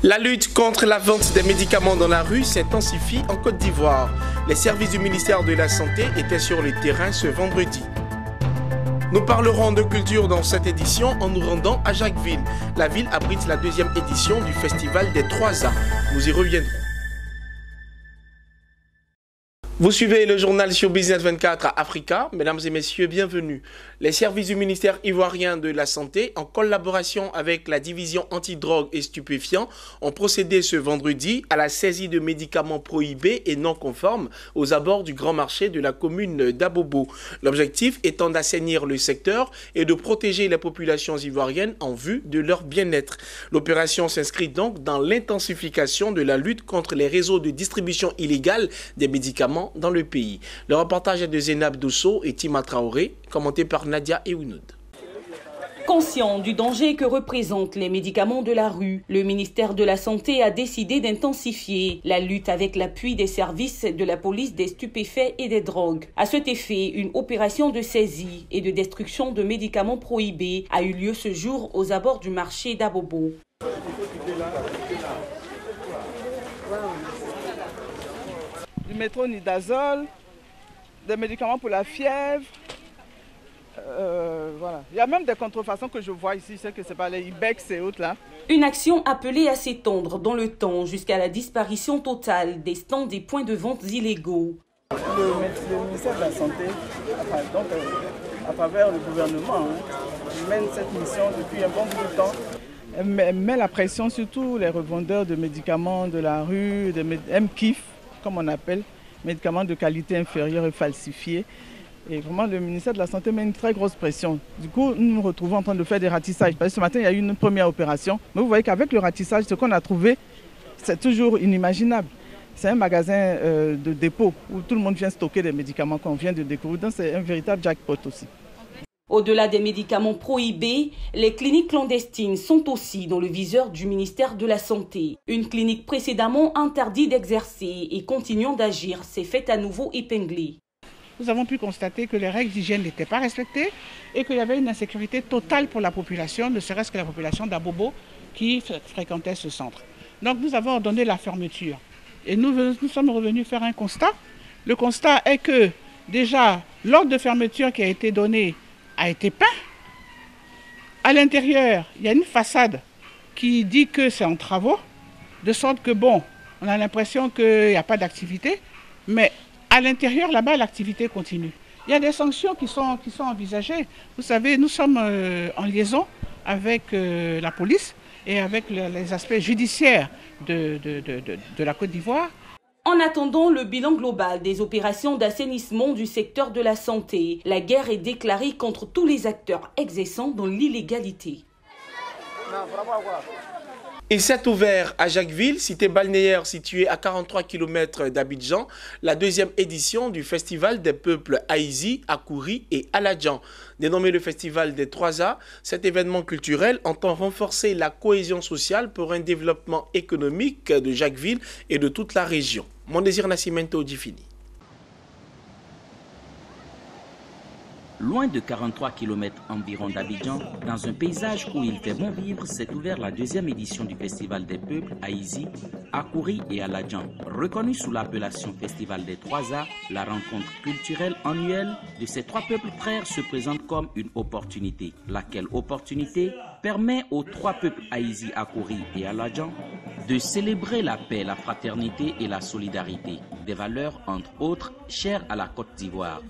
La lutte contre la vente des médicaments dans la rue s'intensifie en Côte d'Ivoire. Les services du ministère de la Santé étaient sur le terrain ce vendredi. Nous parlerons de culture dans cette édition en nous rendant à Jacquesville. La ville abrite la deuxième édition du Festival des 3A. Nous y reviendrons. Vous suivez le journal sur Business 24 à Africa. Mesdames et messieurs, bienvenue. Les services du ministère ivoirien de la Santé, en collaboration avec la division antidrogue et stupéfiants, ont procédé ce vendredi à la saisie de médicaments prohibés et non conformes aux abords du grand marché de la commune d'Abobo. L'objectif étant d'assainir le secteur et de protéger les populations ivoiriennes en vue de leur bien-être. L'opération s'inscrit donc dans l'intensification de la lutte contre les réseaux de distribution illégale des médicaments dans le pays. Le reportage est de Zénab Dosso et Tima Traoré, commenté par Nadia Eounoud. Conscient du danger que représentent les médicaments de la rue, le ministère de la Santé a décidé d'intensifier la lutte avec l'appui des services de la police des stupéfaits et des drogues. À cet effet, une opération de saisie et de destruction de médicaments prohibés a eu lieu ce jour aux abords du marché d'Abobo. Du métronidazole, des médicaments pour la fièvre. Voilà. Il y a même des contrefaçons que je vois ici, je sais que ce n'est pas les Ibex et autres là. Une action appelée à s'étendre dans le temps jusqu'à la disparition totale des stands des points de vente illégaux. Le ministère de la Santé, à travers le gouvernement, mène cette mission depuis un bon bout de temps. Elle met la pression sur tous les revendeurs de médicaments de la rue, de MKIF, comme on appelle, médicaments de qualité inférieure et falsifiés. Et vraiment, le ministère de la Santé met une très grosse pression. Du coup, nous nous retrouvons en train de faire des ratissages. Parce que ce matin, il y a eu une première opération. Mais vous voyez qu'avec le ratissage, ce qu'on a trouvé, c'est toujours inimaginable. C'est un magasin de dépôt où tout le monde vient stocker des médicaments qu'on vient de découvrir. Donc, c'est un véritable jackpot aussi. Au-delà des médicaments prohibés, les cliniques clandestines sont aussi dans le viseur du ministère de la Santé. Une clinique précédemment interdite d'exercer et continuant d'agir s'est faite à nouveau épinglée. Nous avons pu constater que les règles d'hygiène n'étaient pas respectées et qu'il y avait une insécurité totale pour la population, ne serait-ce que la population d'Abobo qui fréquentait ce centre. Donc nous avons ordonné la fermeture et nous sommes revenus faire un constat. Le constat est que déjà l'ordre de fermeture qui a été donné a été peint. À l'intérieur, il y a une façade qui dit que c'est en travaux, de sorte que bon, on a l'impression qu'il n'y a pas d'activité, mais à l'intérieur, là-bas, l'activité continue. Il y a des sanctions qui sont envisagées. Vous savez, nous sommes en liaison avec la police et avec les aspects judiciaires de la Côte d'Ivoire. En attendant le bilan global des opérations d'assainissement du secteur de la santé, la guerre est déclarée contre tous les acteurs exerçant dans l'illégalité. Il s'est ouvert à Jacquesville, cité balnéaire située à 43 km d'Abidjan, la deuxième édition du Festival des peuples Haïzi, Akouri et Aladjan. Dénommé le Festival des 3A, cet événement culturel entend renforcer la cohésion sociale pour un développement économique de Jacquesville et de toute la région. Mon désir Nascimento Djifini. Loin de 43 km environ d'Abidjan, dans un paysage où il fait bon vivre, s'est ouvert la deuxième édition du Festival des peuples Haïzi, Akouri et Aladjan. Reconnue sous l'appellation Festival des 3A, la rencontre culturelle annuelle de ces trois peuples frères se présente comme une opportunité. Laquelle opportunité permet aux trois peuples Haïzi, Akouri et Aladjan de célébrer la paix, la fraternité et la solidarité, des valeurs entre autres chères à la Côte d'Ivoire.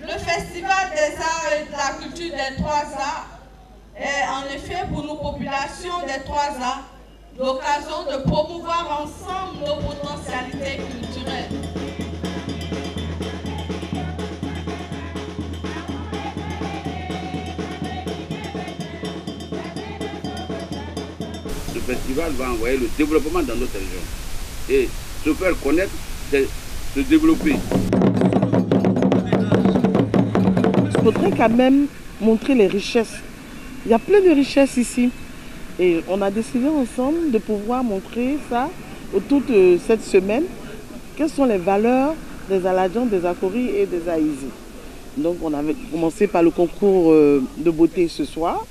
Le Festival des arts et de la culture des 3A est en effet pour nos populations des 3A l'occasion de promouvoir ensemble nos potentialités culturelles. Le festival va envoyer le développement dans notre région et se faire connaître, c'est se développer. Il faudrait quand même montrer les richesses. Il y a plein de richesses ici. Et on a décidé ensemble de pouvoir montrer ça autour de cette semaine. Quelles sont les valeurs des Aladjans, des Akouri et des Haïzi. Donc on avait commencé par le concours de beauté ce soir.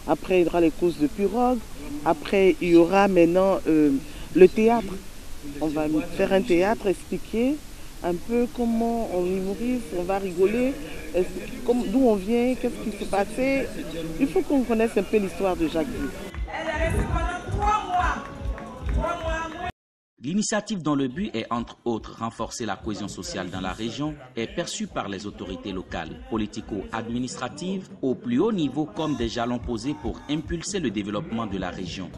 Après il y aura les courses de pirogue. Après, il y aura maintenant le théâtre. On va faire un théâtre, expliquer un peu comment on humorise, on va rigoler, d'où on vient, qu'est-ce qui s'est passé. Il faut qu'on connaisse un peu l'histoire de Jacques Ville. Elle est restée pendant 3 mois. L'initiative dont le but est entre autres renforcer la cohésion sociale dans la région est perçue par les autorités locales, politico-administratives au plus haut niveau comme des jalons posés pour impulser le développement de la région.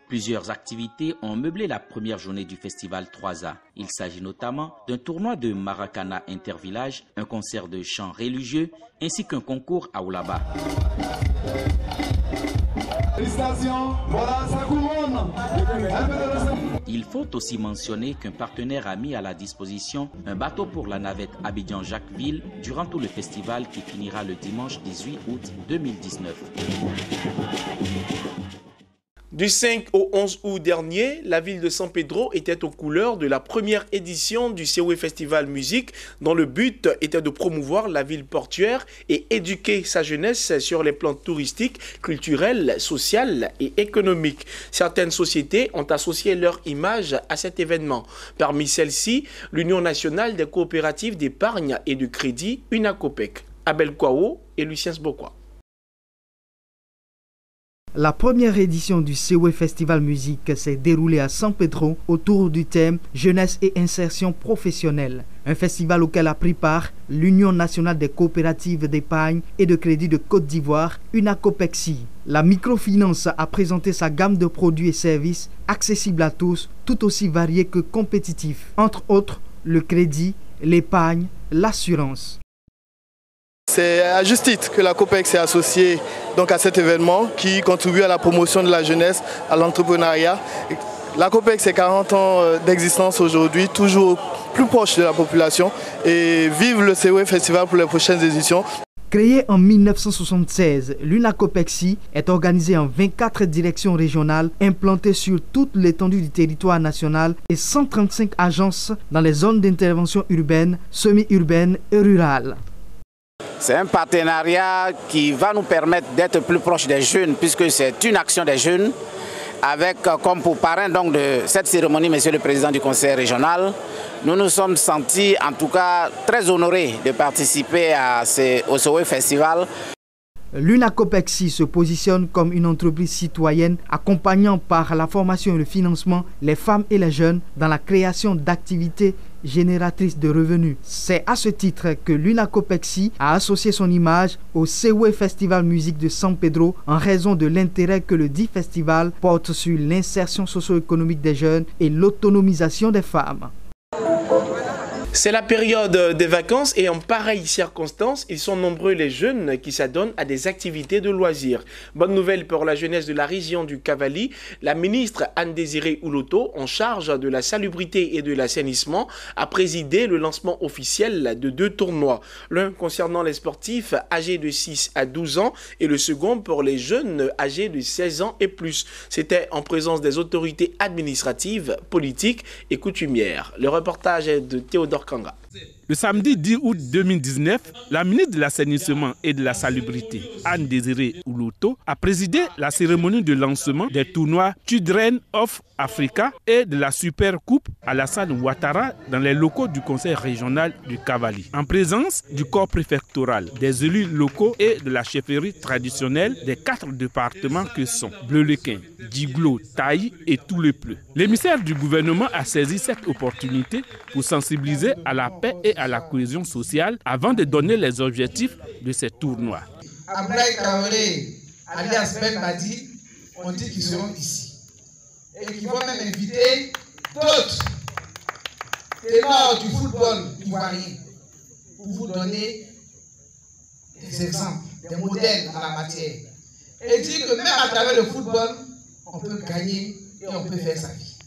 Plusieurs activités ont meublé la première journée du festival 3A. Il s'agit notamment d'un tournoi de Maracana intervillage, un concert de chants religieux ainsi qu'un concours à Oulaba. Il faut aussi mentionner qu'un partenaire a mis à la disposition un bateau pour la navette Abidjan-Jacquesville durant tout le festival qui finira le dimanche 18 août 2019. Du 5 au 11 août dernier, la ville de San Pedro était aux couleurs de la première édition du Sewe Festival Musique, dont le but était de promouvoir la ville portuaire et éduquer sa jeunesse sur les plans touristiques, culturels, sociaux et économiques. Certaines sociétés ont associé leur image à cet événement. Parmi celles-ci, l'Union nationale des coopératives d'épargne et de crédit, UNACOPEC, Abel Kouao et Lucien Sbokwa. La première édition du Sewe Festival Musique s'est déroulée à San Pedro autour du thème Jeunesse et insertion professionnelle. Un festival auquel a pris part l'Union nationale des coopératives d'épargne et de crédit de Côte d'Ivoire, UNACOPEXI. La microfinance a présenté sa gamme de produits et services accessibles à tous, tout aussi variés que compétitifs. Entre autres, le crédit, l'épargne, l'assurance. C'est à juste titre que la COPEC s'est associée donc à cet événement qui contribue à la promotion de la jeunesse, à l'entrepreneuriat. La COPEC, c'est 40 ans d'existence aujourd'hui, toujours plus proche de la population, et vive le Sewe Festival pour les prochaines éditions. Créée en 1976, l'UNACOPEXI est organisée en 24 directions régionales implantées sur toute l'étendue du territoire national et 135 agences dans les zones d'intervention urbaines, semi-urbaines et rurales. C'est un partenariat qui va nous permettre d'être plus proches des jeunes, puisque c'est une action des jeunes, avec comme pour parrain donc, de cette cérémonie, Monsieur le Président du Conseil régional. Nous nous sommes sentis en tout cas très honorés de participer au Sewe Festival. L'UNACOPEXI se positionne comme une entreprise citoyenne accompagnant par la formation et le financement les femmes et les jeunes dans la création d'activités génératrices de revenus. C'est à ce titre que l'UNACOPEXI a associé son image au Sewe Festival Musique de San Pedro en raison de l'intérêt que le dit festival porte sur l'insertion socio-économique des jeunes et l'autonomisation des femmes. C'est la période des vacances et en pareilles circonstances, ils sont nombreux les jeunes qui s'adonnent à des activités de loisirs. Bonne nouvelle pour la jeunesse de la région du Cavali, la ministre Anne-Désirée Ouloto, en charge de la salubrité et de l'assainissement, a présidé le lancement officiel de 2 tournois. L'un concernant les sportifs âgés de 6 à 12 ans et le second pour les jeunes âgés de 16 ans et plus. C'était en présence des autorités administratives, politiques et coutumières. Le reportage est de Théodore Kanga. Le samedi 10 août 2019, la ministre de l'Assainissement et de la Salubrité, Anne-Désirée Ouloto, a présidé la cérémonie de lancement des tournois Children of Africa et de la Super Coupe Alassane Ouattara dans les locaux du Conseil régional du Cavali, en présence du corps préfectoral, des élus locaux et de la chefferie traditionnelle des 4 départements que sont Bleulequin, Djiglo, Taï et Toulepleu. L'émissaire du gouvernement a saisi cette opportunité pour sensibiliser à la paix et à la cohésion sociale avant de donner les objectifs de ces tournois. Abdoulaye Traoré, alias Ben Badi, on dit qu'ils seront ici. Et qu'ils vont même inviter d'autres ténors du football ivoirien pour vous donner des exemples, des modèles en la matière. Et dire que même à travers le football, on peut gagner et on peut faire sa vie.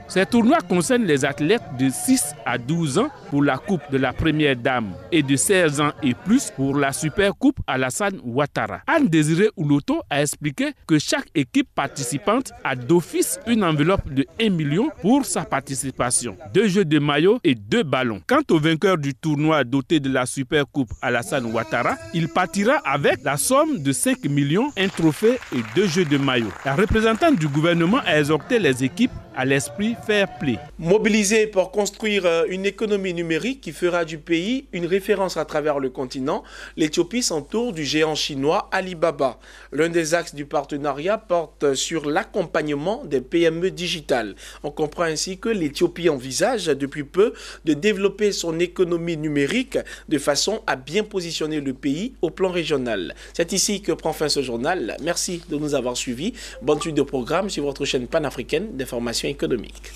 Ces tournois concernent les athlètes de 6 à 12 ans pour la Coupe de la Première Dame et de 16 ans et plus pour la Super Coupe Alassane Ouattara. Anne-Désirée Ouloto a expliqué que chaque équipe participante a d'office une enveloppe de 1 million pour sa participation, 2 jeux de maillot et 2 ballons. Quant au vainqueur du tournoi doté de la Super Coupe Alassane Ouattara, il partira avec la somme de 5 millions, un trophée et 2 jeux de maillot. La représentante du gouvernement a exhorté les équipes à l'esprit fair play. Mobilisé pour construire une économie numérique qui fera du pays une référence à travers le continent, l'Éthiopie s'entoure du géant chinois Alibaba. L'un des axes du partenariat porte sur l'accompagnement des PME digitales. On comprend ainsi que l'Éthiopie envisage depuis peu de développer son économie numérique de façon à bien positionner le pays au plan régional. C'est ici que prend fin ce journal. Merci de nous avoir suivis. Bonne suite de programme sur votre chaîne panafricaine d'information économique.